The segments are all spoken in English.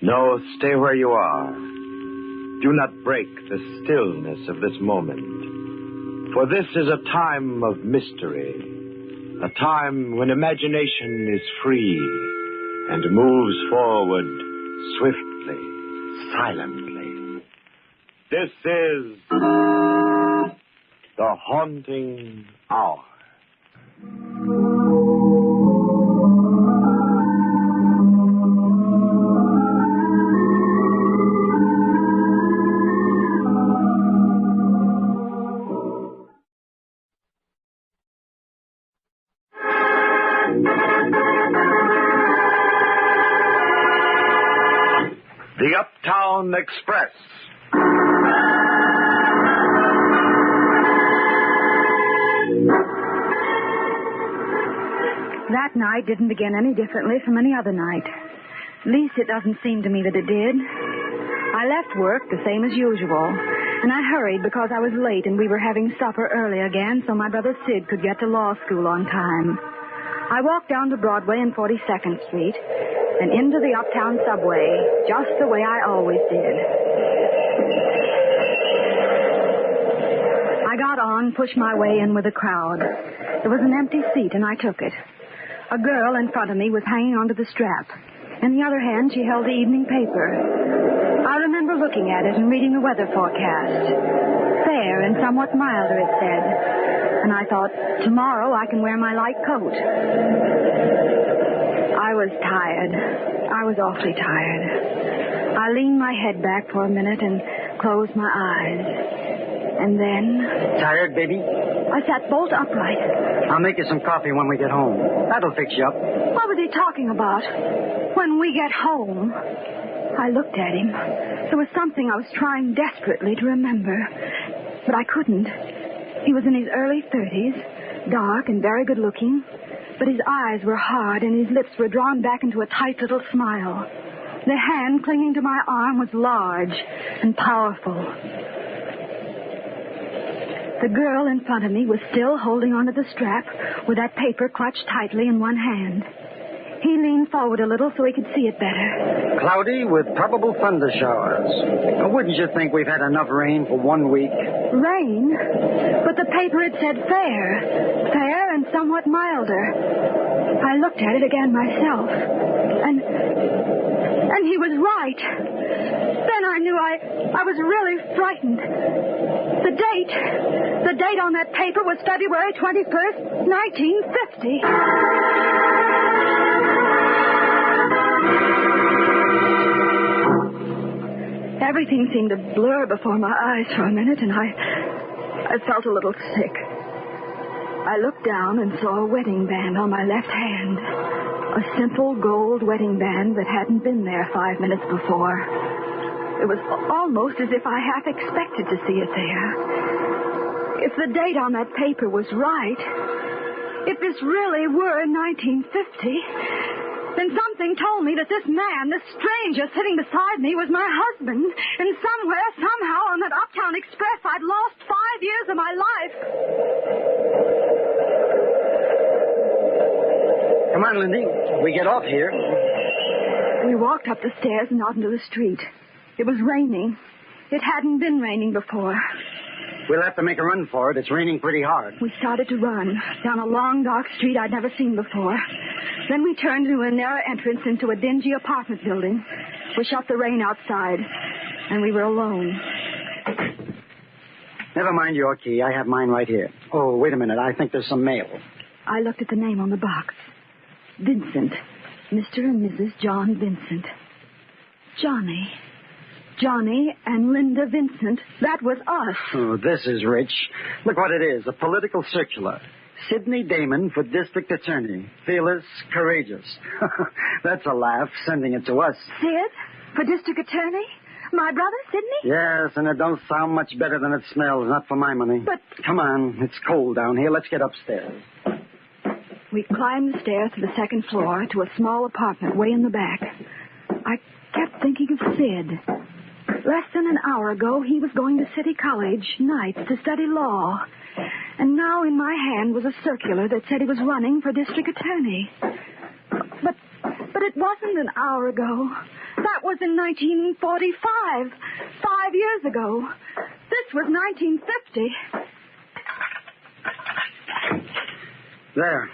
No, stay where you are. Do not break the stillness of this moment. For this is a time of mystery. A time when imagination is free and moves forward swiftly, silently. This is the haunting hour. The Uptown Express. That night didn't begin any differently from any other night. At least it doesn't seem to me that it did. I left work the same as usual, and I hurried because I was late and we were having supper early again so my brother Sid could get to law school on time. I walked down to Broadway and 42nd Street and into the Uptown subway, just the way I always did. I got on, pushed my way in with the crowd. There was an empty seat, and I took it. A girl in front of me was hanging onto the strap. In the other hand, she held the evening paper. I remember looking at it and reading the weather forecast. Fair and somewhat milder, it said. And I thought, tomorrow I can wear my light coat. I was tired. I was awfully tired. I leaned my head back for a minute and closed my eyes. And then... Tired, baby? I sat bolt upright. I'll make you some coffee when we get home. That'll fix you up. What was he talking about? When we get home. I looked at him. There was something I was trying desperately to remember. But I couldn't. He was in his early 30s, dark and very good looking. But his eyes were hard and his lips were drawn back into a tight little smile. The hand clinging to my arm was large and powerful. The girl in front of me was still holding onto the strap with that paper clutched tightly in one hand. He leaned forward a little so he could see it better. Cloudy with probable thunder showers. Wouldn't you think we've had enough rain for 1 week? Rain? But the paper had said fair. Fair and somewhat milder. I looked at it again myself. And he was right. Then I knew I was really frightened. The date on that paper was February 21st, 1950. Everything seemed to blur before my eyes for a minute, and I felt a little sick. I looked down and saw a wedding band on my left hand. A simple gold wedding band that hadn't been there 5 minutes before. It was almost as if I half expected to see it there. If the date on that paper was right, if this really were 1950, then something told me that this man, this stranger sitting beside me, was my husband. And somewhere, somehow, on that Uptown Express, I'd lost 5 years of my life. Come on, Lindy. We get off here. We walked up the stairs and out into the street. It was raining. It hadn't been raining before. We'll have to make a run for it. It's raining pretty hard. We started to run down a long, dark street I'd never seen before. Then we turned into a narrow entrance into a dingy apartment building. We shut the rain outside, and we were alone. Never mind your key. I have mine right here. Oh, wait a minute. I think there's some mail. I looked at the name on the box. Vincent. Mr. and Mrs. John Vincent. Johnny and Linda Vincent. That was us. Oh, this is rich. Look what it is. A political circular. Sidney Damon for district attorney. Fearless, courageous. That's a laugh, sending it to us. Sid? For district attorney? My brother, Sidney? Yes, and it don't sound much better than it smells. Not for my money. But... Come on. It's cold down here. Let's get upstairs. We climbed the stairs to the second floor to a small apartment way in the back. I kept thinking of Sid. Less than an hour ago, he was going to City College nights to study law. And now in my hand was a circular that said he was running for district attorney. But it wasn't an hour ago. That was in 1945. 5 years ago. This was 1950. There.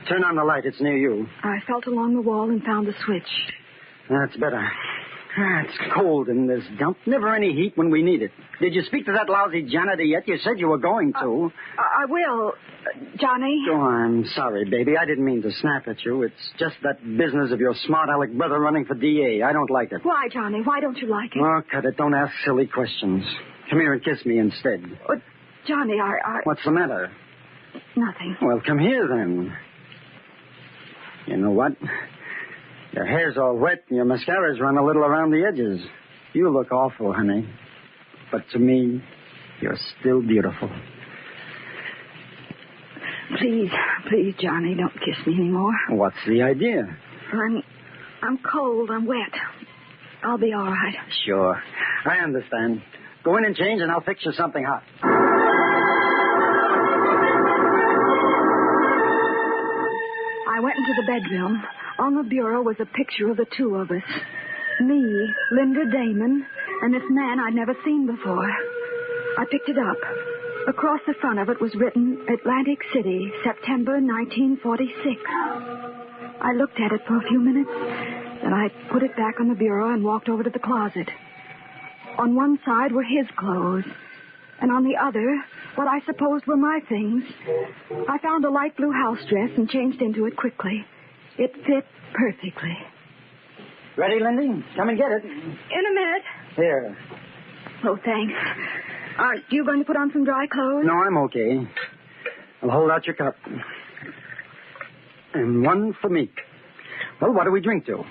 Turn on the light. It's near you. I felt along the wall and found the switch. That's better. It's cold in this dump. Never any heat when we need it. Did you speak to that lousy janitor yet? You said you were going to. I will, Johnny. Oh, I'm sorry, baby. I didn't mean to snap at you. It's just that business of your smart aleck brother running for DA. I don't like it. Why, Johnny? Why don't you like it? Oh, cut it. Don't ask silly questions. Come here and kiss me instead. Johnny, What's the matter? Nothing. Well, come here, then. You know what? Your hair's all wet and your mascara's run a little around the edges. You look awful, honey. But to me, you're still beautiful. Please, Johnny, don't kiss me anymore. What's the idea? I'm cold. I'm wet. I'll be all right. Sure. I understand. Go in and change, and I'll fix you something hot. I went into the bedroom. On the bureau was a picture of the two of us. Me, Linda Damon, and this man I'd never seen before. I picked it up. Across the front of it was written, Atlantic City, September 1946. I looked at it for a few minutes, then I put it back on the bureau and walked over to the closet. On one side were his clothes, and on the other, what I supposed were my things. I found a light blue house dress and changed into it quickly. It fit perfectly. Ready, Lindy? Come and get it. In a minute. Here. Oh, thanks. Are you going to put on some dry clothes? No, I'm okay. I'll hold out your cup. And one for me. Well, what do we drink to?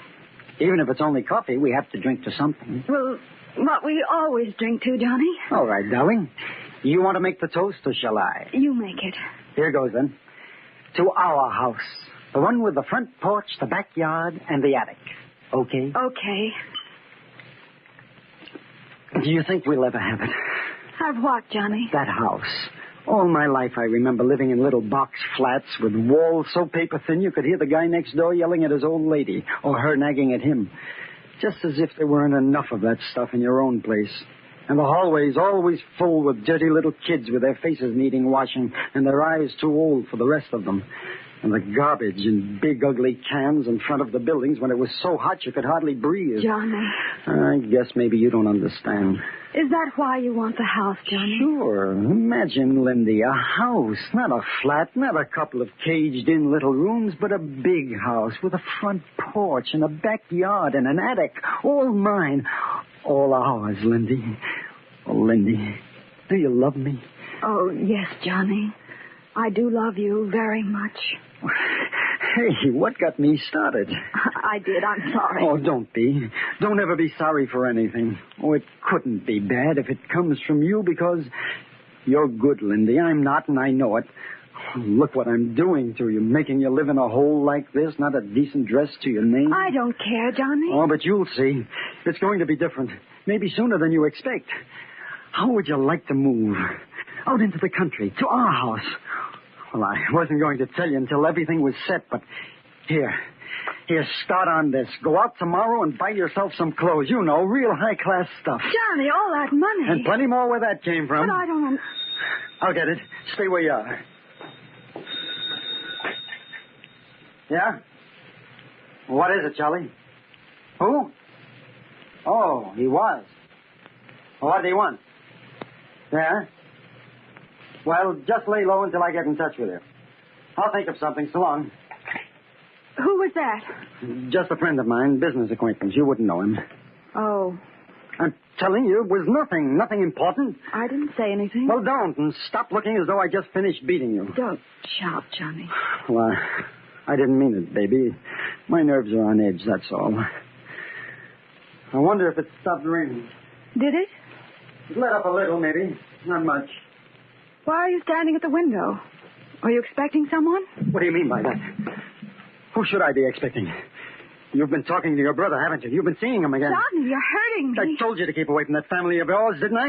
Even if it's only coffee, we have to drink to something. Well, what we always drink to, Johnny. All right, darling. You want to make the toast, or shall I? You make it. Here goes, then. To our house. The one with the front porch, the backyard, and the attic. Okay? Okay. Do you think we'll ever have it? Have what, Johnny? That house. All my life I remember living in little box flats with walls so paper thin you could hear the guy next door yelling at his old lady, or her nagging at him. Just as if there weren't enough of that stuff in your own place. And the hallways always full with dirty little kids with their faces needing washing and their eyes too old for the rest of them. And the garbage in big, ugly cans in front of the buildings when it was so hot you could hardly breathe. Johnny. I guess maybe you don't understand. Is that why you want the house, Johnny? Sure. Imagine, Lindy, a house, not a flat, not a couple of caged-in little rooms, but a big house with a front porch and a backyard and an attic. All mine. All ours, Lindy. Oh, Lindy, do you love me? Oh, yes, Johnny. I do love you very much. Hey, what got me started? I did. I'm sorry. Oh, don't be. Don't ever be sorry for anything. Oh, it couldn't be bad if it comes from you because you're good, Lindy. I'm not, and I know it. Oh, look what I'm doing to you, making you live in a hole like this, not a decent dress to your name. I don't care, Johnny. Oh, but you'll see. It's going to be different. Maybe sooner than you expect. How would you like to move? Out into the country, to our house. Well, I wasn't going to tell you until everything was set, but here, start on this. Go out tomorrow and buy yourself some clothes. You know, real high-class stuff. Johnny, all that money. And plenty more where that came from. But I don't... I'll get it. Stay where you are. Yeah? What is it, Charlie? Who? Oh, he was. Well, what do you want? Yeah? Well, just lay low until I get in touch with you. I'll think of something. So long. Who was that? Just a friend of mine, business acquaintance. You wouldn't know him. Oh. I'm telling you, it was nothing important. I didn't say anything. Well, don't, and stop looking as though I just finished beating you. Don't shout, Johnny. Well, I didn't mean it, baby. My nerves are on edge, that's all. I wonder if it stopped raining. Did it? It let up a little, maybe. Not much. Why are you standing at the window? Are you expecting someone? What do you mean by that? Who should I be expecting? You've been talking to your brother, haven't you? You've been seeing him again. Johnny, you're hurting me. I told you to keep away from that family of yours, didn't I?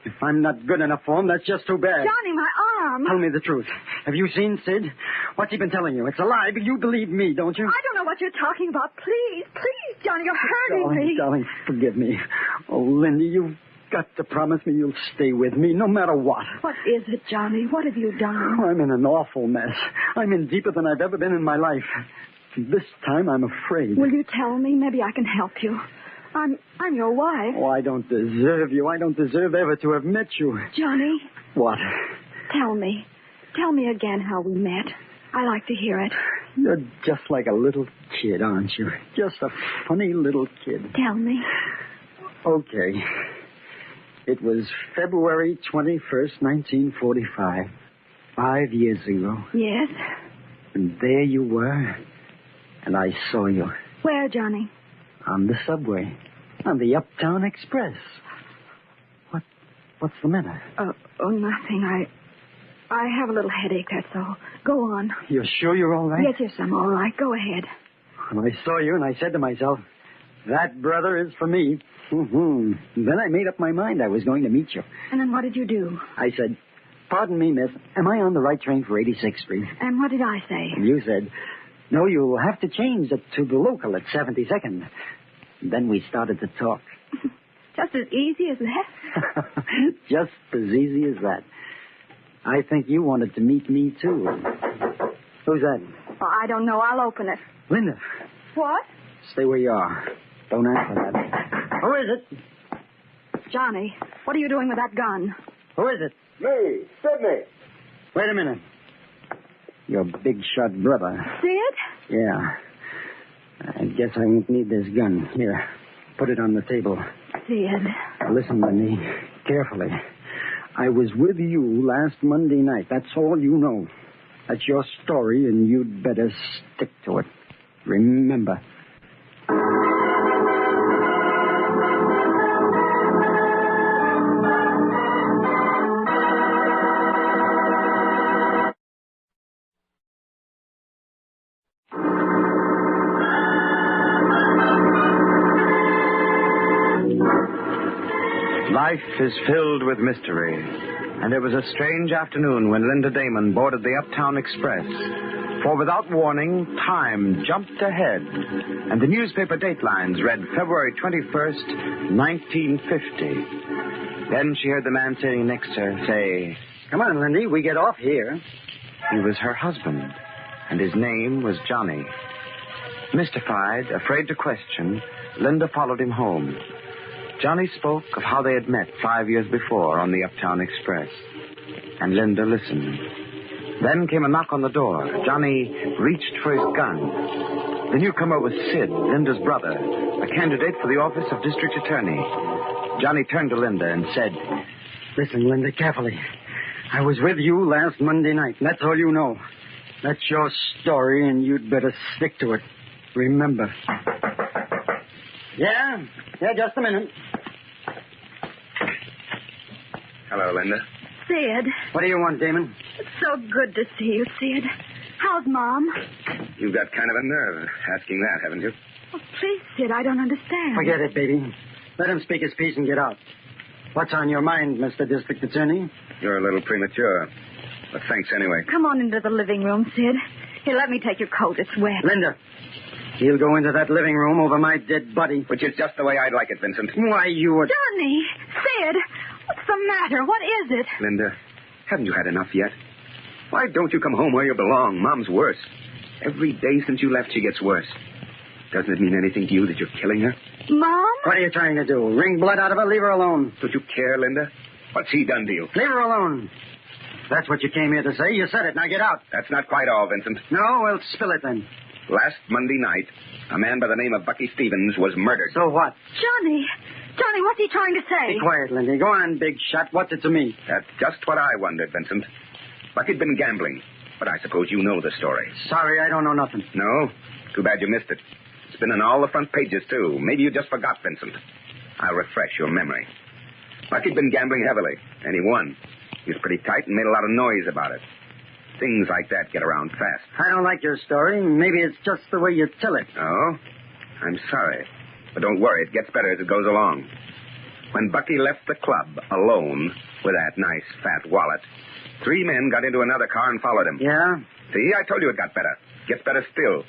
If I'm not good enough for him, that's just too bad. Johnny, my arm. Tell me the truth. Have you seen Sid? What's he been telling you? It's a lie, but you believe me, don't you? I don't know what you're talking about. Please, Johnny, you're hurting me. Darling, forgive me. Oh, Lindy, you've got to promise me you'll stay with me no matter what. What is it, Johnny? What have you done? Oh, I'm in an awful mess. I'm in deeper than I've ever been in my life. This time I'm afraid. Will you tell me? Maybe I can help you. I'm your wife. Oh, I don't deserve you. I don't deserve ever to have met you. Johnny. What? Tell me. Tell me again how we met. I like to hear it. You're just like a little kid, aren't you? Just a funny little kid. Tell me. Okay. It was February 21st, 1945. 5 years ago. Yes? And there you were. And I saw you. Where, Johnny? On the subway. On the Uptown Express. What's the matter? Nothing. I have a little headache, that's all. Go on. You're sure you're all right? Yes, I'm all right. Go ahead. And I saw you and I said to myself, that brother is for me. Mm-hmm. Then I made up my mind I was going to meet you. And then what did you do? I said, pardon me, miss, am I on the right train for 86th Street? And what did I say? And you said, no, you'll have to change it to the local at 72nd. Then we started to talk. Just as easy as that? Just as easy as that. I think you wanted to meet me, too. Who's that? Oh, I don't know. I'll open it. Linda. What? Stay where you are. Don't answer that. Who is it? Johnny, what are you doing with that gun? Who is it? Me, Sidney. Wait a minute. Your big shot brother. Sid? Yeah. I guess I won't need this gun. Here, put it on the table. Sid. Listen to me carefully. I was with you last Monday night. That's all you know. That's your story, and you'd better stick to it. Remember. Life is filled with mystery, and it was a strange afternoon when Linda Damon boarded the Uptown Express. For without warning, time jumped ahead, and the newspaper datelines read February 21st, 1950. Then she heard the man sitting next to her say, Come on, Lindy, we get off here. He was her husband, and his name was Johnny. Mystified, afraid to question, Linda followed him home. Johnny spoke of how they had met 5 years before on the Uptown Express, and Linda listened. Then came a knock on the door. Johnny reached for his gun. The newcomer was Sid, Linda's brother, a candidate for the office of district attorney. Johnny turned to Linda and said, Listen, Linda, carefully. I was with you last Monday night, and that's all you know. That's your story, and you'd better stick to it. Remember. Yeah, just a minute. Hello, Linda. Sid. What do you want, Damon? It's so good to see you, Sid. How's Mom? You've got kind of a nerve asking that, haven't you? Oh, please, Sid, I don't understand. Forget it, baby. Let him speak his piece and get out. What's on your mind, Mr. District Attorney? You're a little premature, but thanks anyway. Come on into the living room, Sid. Here, let me take your coat. It's wet. Linda, he'll go into that living room over my dead body. Which is just the way I'd like it, Vincent. Why, you would... Johnny! Sid! What's the matter? What is it? Linda, haven't you had enough yet? Why don't you come home where you belong? Mom's worse. Every day since you left, she gets worse. Doesn't it mean anything to you that you're killing her? Mom? What are you trying to do? Wring blood out of her? Leave her alone. Don't you care, Linda? What's he done to you? Leave her alone. That's what you came here to say. You said it. Now get out. That's not quite all, Vincent. No? Well, spill it then. Last Monday night, a man by the name of Bucky Stevens was murdered. So what? Johnny! Johnny, what's he trying to say? Be quiet, Lindy. Go on, big shot. What's it to me? That's just what I wondered, Vincent. Bucky'd been gambling, but I suppose you know the story. Sorry, I don't know nothing. No? Too bad you missed it. It's been in all the front pages, too. Maybe you just forgot, Vincent. I'll refresh your memory. Bucky'd been gambling heavily, and he won. He was pretty tight and made a lot of noise about it. Things like that get around fast. I don't like your story. Maybe it's just the way you tell it. Oh? I'm sorry. But don't worry, it gets better as it goes along. When Bucky left the club alone with that nice fat wallet, 3 men got into another car and followed him. Yeah? See, I told you it got better. Gets better still.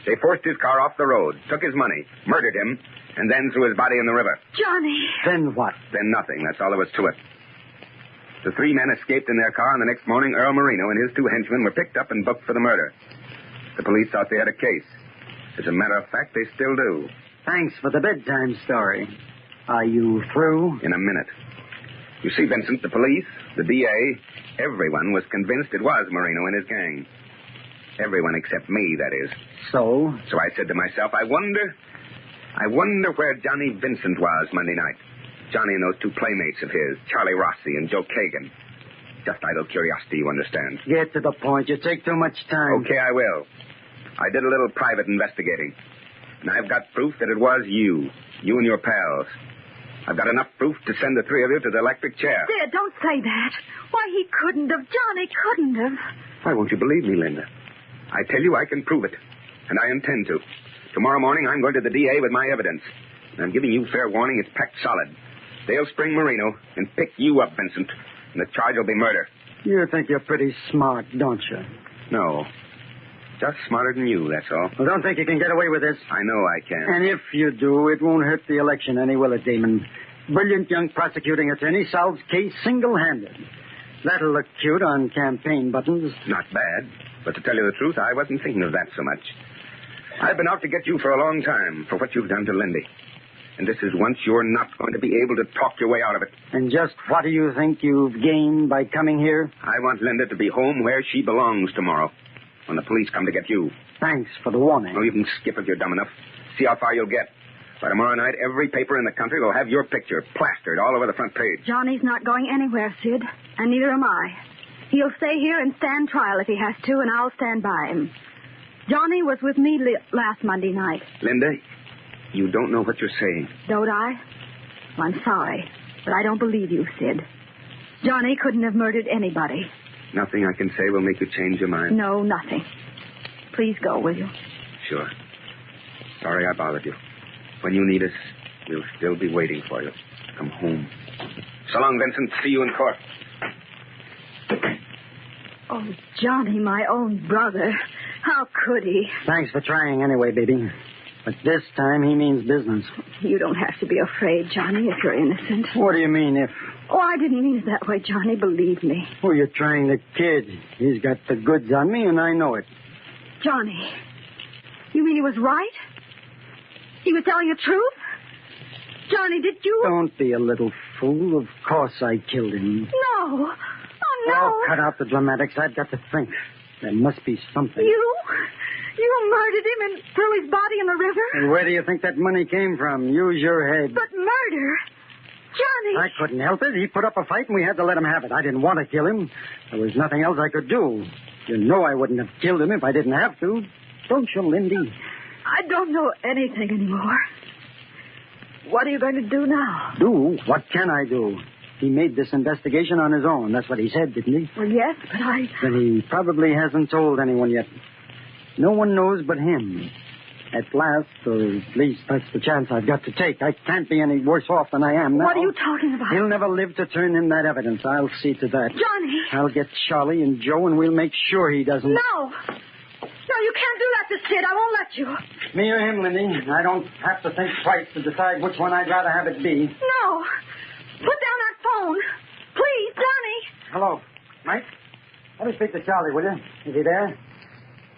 They forced his car off the road, took his money, murdered him, and then threw his body in the river. Johnny. Then what? Then nothing. That's all there was to it. The 3 men escaped in their car, and the next morning, Earl Marino and his 2 henchmen were picked up and booked for the murder. The police thought they had a case. As a matter of fact, they still do. Thanks for the bedtime story. Are you through? In a minute. You see, Vincent, the police, the DA, everyone was convinced it was Marino and his gang. Everyone except me, that is. So? So I said to myself, I wonder where Johnny Vincent was Monday night. Johnny and those 2 playmates of his, Charlie Rossi and Joe Kagan. Just idle curiosity, you understand. Get to the point. You take too much time. Okay, I will. I did a little private investigating. And I've got proof that it was you and your pals. I've got enough proof to send the 3 of you to the electric chair. Sid, don't say that. Why, he couldn't have. Johnny couldn't have. Why won't you believe me, Linda? I tell you I can prove it. And I intend to. Tomorrow morning, I'm going to the DA with my evidence. And I'm giving you fair warning, it's packed solid. They'll spring Marino and pick you up, Vincent. And the charge will be murder. You think you're pretty smart, don't you? No. Just smarter than you, that's all. Well, don't think you can get away with this. I know I can. And if you do, it won't hurt the election any, will it, Damon? Brilliant young prosecuting attorney solves case single-handed. That'll look cute on campaign buttons. Not bad. But to tell you the truth, I wasn't thinking of that so much. I've been out to get you for a long time for what you've done to Lindy. And this is once you're not going to be able to talk your way out of it. And just what do you think you've gained by coming here? I want Linda to be home where she belongs tomorrow, when the police come to get you. Thanks for the warning. Oh, you can skip if you're dumb enough. See how far you'll get. By tomorrow night, every paper in the country will have your picture plastered all over the front page. Johnny's not going anywhere, Sid, and neither am I. He'll stay here and stand trial if he has to, and I'll stand by him. Johnny was with me last Monday night. Linda, you don't know what you're saying. Don't I? Well, I'm sorry, but I don't believe you, Sid. Johnny couldn't have murdered anybody. Nothing I can say will make you change your mind? No, nothing. Please go, will you? Sure. Sorry I bothered you. When you need us, we'll still be waiting for you. Come home. So long, Vincent. See you in court. Oh, Johnny, my own brother. How could he? Thanks for trying anyway, baby. But this time he means business. You don't have to be afraid, Johnny, if you're innocent. What do you mean, if... Oh, I didn't mean it that way, Johnny. Believe me. Oh, you're trying to kid. He's got the goods on me, and I know it. Johnny, you mean he was right? He was telling the truth? Johnny, did you... Don't be a little fool. Of course I killed him. No. Oh, no. Oh, cut out the dramatics. I've got to think. There must be something. You murdered him and threw his body in the river? And where do you think that money came from? Use your head. But murder? Johnny. I couldn't help it. He put up a fight and we had to let him have it. I didn't want to kill him. There was nothing else I could do. You know I wouldn't have killed him if I didn't have to. Don't you, Lindy? I don't know anything anymore. What are you going to do now? Do? What can I do? He made this investigation on his own. That's what he said, didn't he? Well, yes, but Then he probably hasn't told anyone yet. No one knows but him. At last, or at least that's the chance I've got to take. I can't be any worse off than I am now. What are you talking about? He'll never live to turn in that evidence. I'll see to that. Johnny! I'll get Charlie and Joe, and we'll make sure he doesn't... No! No, you can't do that to Sid. I won't let you. Me or him, Lindy. I don't have to think twice to decide which one I'd rather have it be. No. Put down that phone. Please, Johnny. Hello. Mike? Let me speak to Charlie, will you? Is he there?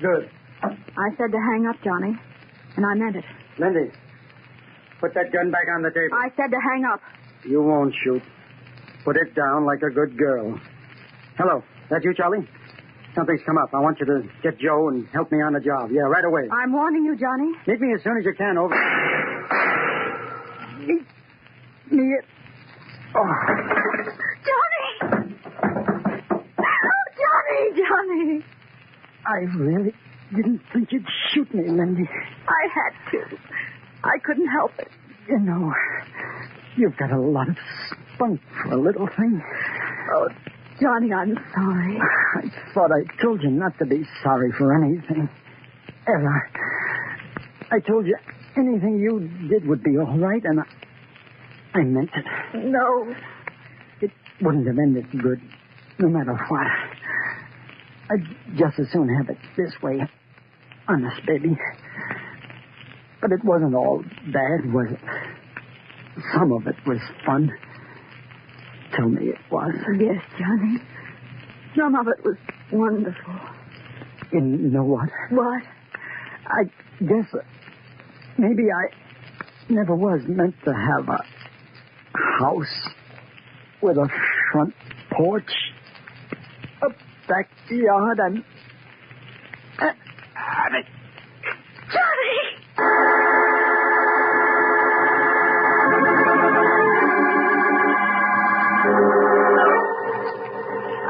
Good. I said to hang up, Johnny, and I meant it. Lindy, put that gun back on the table. I said to hang up. You won't shoot. Put it down like a good girl. Hello. That you, Charlie? Something's come up. I want you to get Joe and help me on the job. Yeah, right away. I'm warning you, Johnny. Meet me as soon as you can, over. Meet me at... Oh. Johnny! Oh, Johnny! I really didn't think you'd shoot me, Lindy. I had to. I couldn't help it. You know, you've got a lot of spunk for a little thing. Oh, Johnny, I'm sorry. I thought I told you not to be sorry for anything. Ever. I told you anything you did would be all right, and I meant it. No. It wouldn't have ended good, no matter what. I'd just as soon have it this way. Honest, baby. But it wasn't all bad, was it? Some of it was fun. Tell me it was. Yes, Johnny. Some of it was wonderful. You know what? What? I guess maybe I never was meant to have a house with a front porch, a backyard, and... Johnny!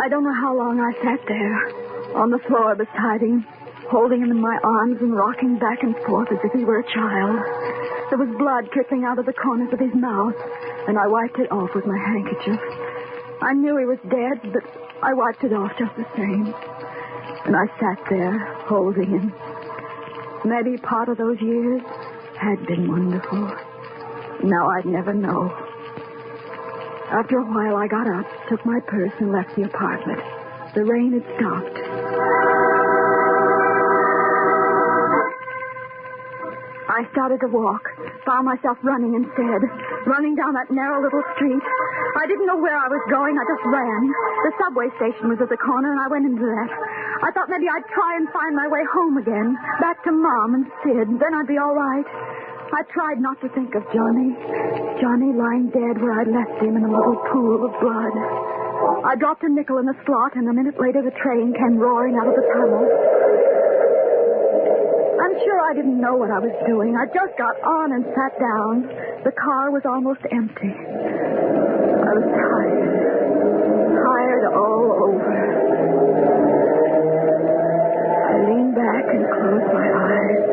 I don't know how long I sat there, on the floor beside him, holding him in my arms and rocking back and forth as if he were a child. There was blood trickling out of the corners of his mouth, and I wiped it off with my handkerchief. I knew he was dead, but I wiped it off just the same. And I sat there, holding him. Maybe part of those years had been wonderful. Now I'd never know. After a while, I got up, took my purse, and left the apartment. The rain had stopped. I started to walk, found myself running instead, running down that narrow little street. I didn't know where I was going. I just ran. The subway station was at the corner, and I went into that. I thought maybe I'd try and find my way home again, back to Mom and Sid. Then I'd be all right. I tried not to think of Johnny. Johnny lying dead where I'd left him in a little pool of blood. I dropped a nickel in the slot, and a minute later the train came roaring out of the tunnel. I'm sure I didn't know what I was doing. I just got on and sat down. The car was almost empty. I was tired. Tired all over. I leaned back and closed my eyes.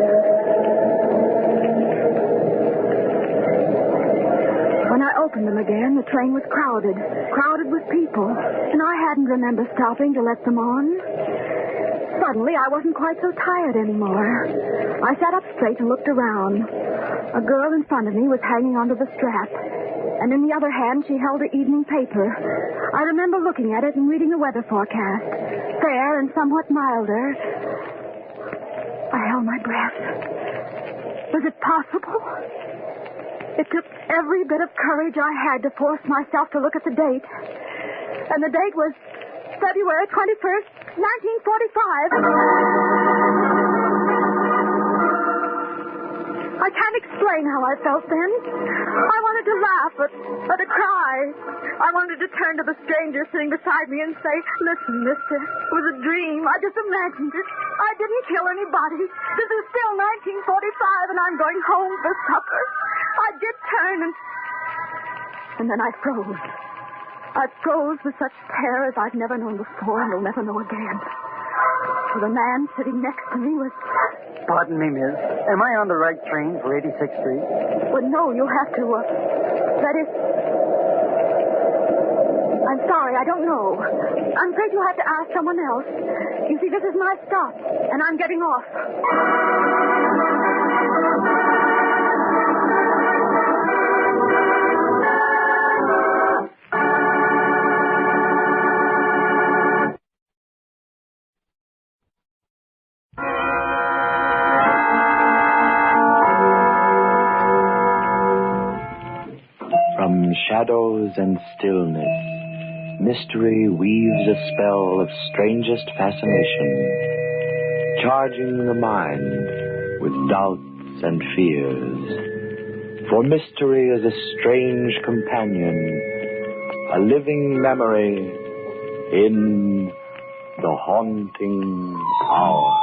When I opened them again, the train was crowded with people, and I hadn't remembered stopping to let them on. Suddenly, I wasn't quite so tired anymore. I sat up straight and looked around. A girl in front of me was hanging onto the strap, and in the other hand, she held the evening paper. I remember looking at it and reading the weather forecast. Fair and somewhat milder. I held my breath. Was it possible? It took every bit of courage I had to force myself to look at the date. And the date was February 21st, 1945. I can't explain how I felt then. I wanted to laugh, but to cry. I wanted to turn to the stranger sitting beside me and say, "Listen, mister, it was a dream. I just imagined it. I didn't kill anybody. This is still 1945, and I'm going home for supper." I did turn, and then I froze. I froze with such terror as I've never known before and will never know again. For the man sitting next to me was... Pardon me, miss. Am I on the right train for 86th Street? Well, no, you'll have to, that is... I'm sorry, I don't know. I'm afraid you'll have to ask someone else. You see, this is my stop, and I'm getting off. From shadows and stillness, mystery weaves a spell of strangest fascination, charging the mind with doubts and fears. For mystery is a strange companion, a living memory in the haunting hour.